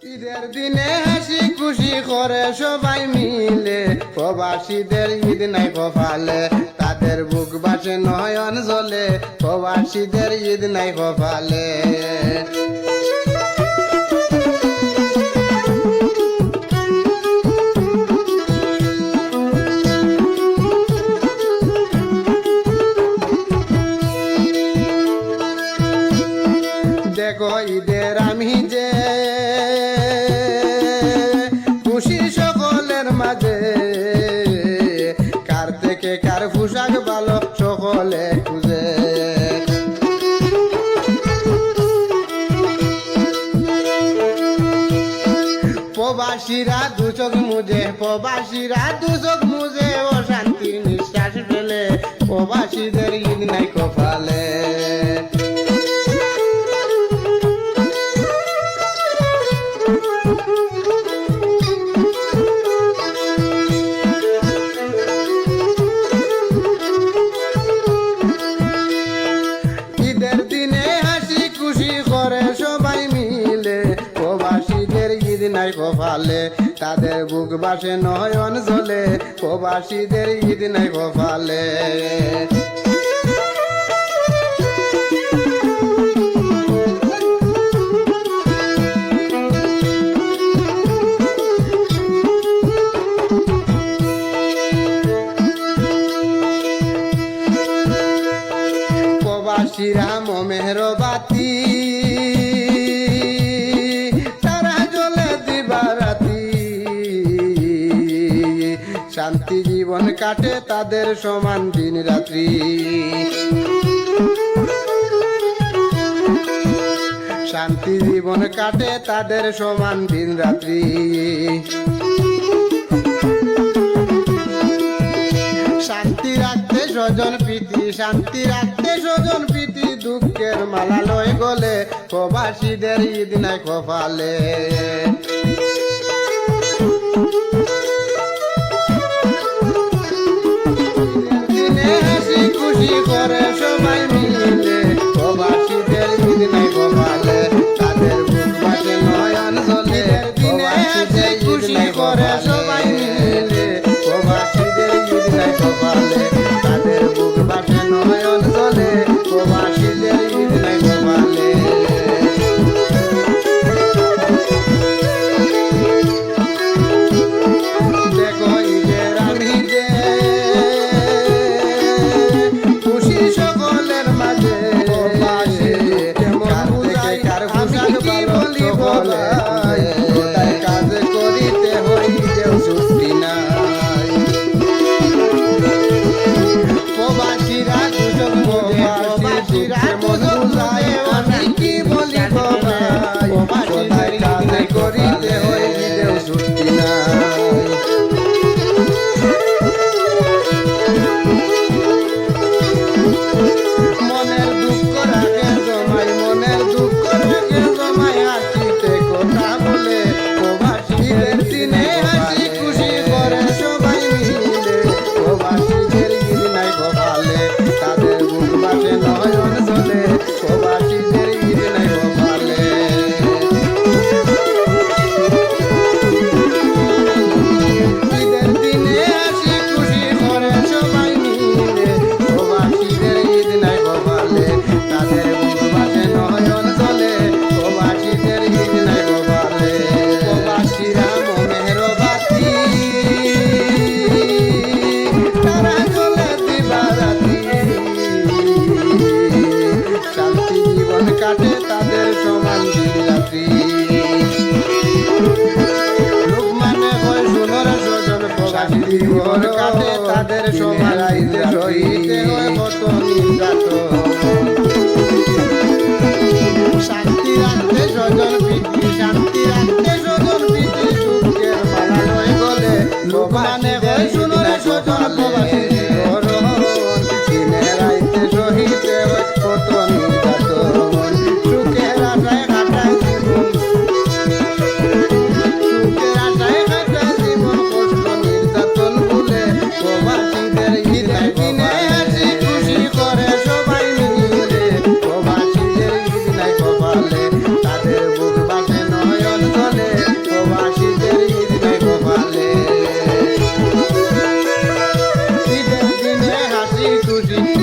ঈদের দিনে হাসি খুশি করে সবাই মিলে, প্রবাসীদের ঈদ নাই কপালে, তাদের বুক বাসে নয়ন জ্বলে, প্রবাসীদের ঈদ নাই কপালে। দেখো ঈদের আমি যে খুশি সকলের মাঝে, কার থেকে কার পোশাক ভালো সকলে খুঁজে। প্রবাসীরা দুচোখ মুজে, প্রবাসীরা দুচোখ মুজে, ও শান্তির নিঃশ্বাস ফেলে, প্রবাসীদের ঈদ নাই কপালে। ঈদের দিনে হাসি খুশি করে সবাই মিলে, প্রবাসীদের ঈদ নাই কপালে, তাদের বুক বাসে নয়ন জ্বলে, প্রবাসীদের ঈদ নাই কপালে। প্রবাসীরা মোমের বাতি, তারা জ্বলে দিবারাতি, শান্তি জীবন কাটে তাদের সমান দিন রাত্রি। শান্তি জীবন কাটে তাদের সমান দিন রাত্রি। শান্তি রাখতে স্বজন প্রীতি, শান্তি রাখতে স্বজন প্রীতি, দুঃখের মালা লয় গলে, প্রবাসীদের ঈদ নাই কপালে। দিনে হাসি খুশি করে সবাই মিলে, প্রবাসীদের ঈদ নাই কপালে, তাদের বুক বাসে নয়ন জ্বলে, দিনে হাসি খুশি করে সবাই মিলে, প্রবাসীদের ঈদ নাই কপালে, তাদের বুক বাসে নয়ন জ্বলে, প্রবাসীদের ঈদ নাই কপালে। দেখো ঈদের আমি যে খুশি সকলের মাঝে, কার থেকে কার পোশাক ভালো সকলে, কোথায় কাজ করিতে হই কেউ ছুটি নাই। প্রবাসীরা দুজন প্রবাসীরা দুজন যায়, আমি কি বলি প্রবাসীদের কাজ করিতে হই কেউ ছুটি নাই। মনের দুঃখ রাখে জমাই, মনের দুঃখ রাখে জমাই, হাসিতে কথা বলে, প্রবাসীদের দিনে হাসি খুশি করে সবাই মিলে, প্রবাসীদের ঈদ নাই কপালে, তাদের বুক বাসে নয়ন জ্বলে, প্রবাসীদের ঈদ নাই কপালে। ঈদের দিনে হাসি খুশি করে সবাই মিলে, প্রবাসীদের ঈদ নাই কপালে, তাদের বুক বাসে নয়ন জ্বলে, প্রবাসীদের ঈদ নাই কপালে। প্রবাসীরা মোমের বাতি, তারা জ্বলে দিবারাতি, শান্তি জীবন কাটে তাদের সমান দিন রাত্রি। লোক মানে হয় সোনার স্বজন, প্রবাসী জীবন কাটে তাদের সমান দিন রাত্রি, হয় কত নির্যাতন। শান্তি রাখতে স্বজন প্রীতি, শান্তি রাখতে স্বজন প্রীতি, দুঃখের মালা লয় গলে, লোক মানে হয় সোনার স্বজন, প্রবাসী জীবন দিনে রাইতে সহিতে হয় কত নির্যাতন। সুখের আশায় কাটায় জীবন, সুখের আশায় কাটায় জীবন, কষ্ট নির্যাতন ভুলে, খুশি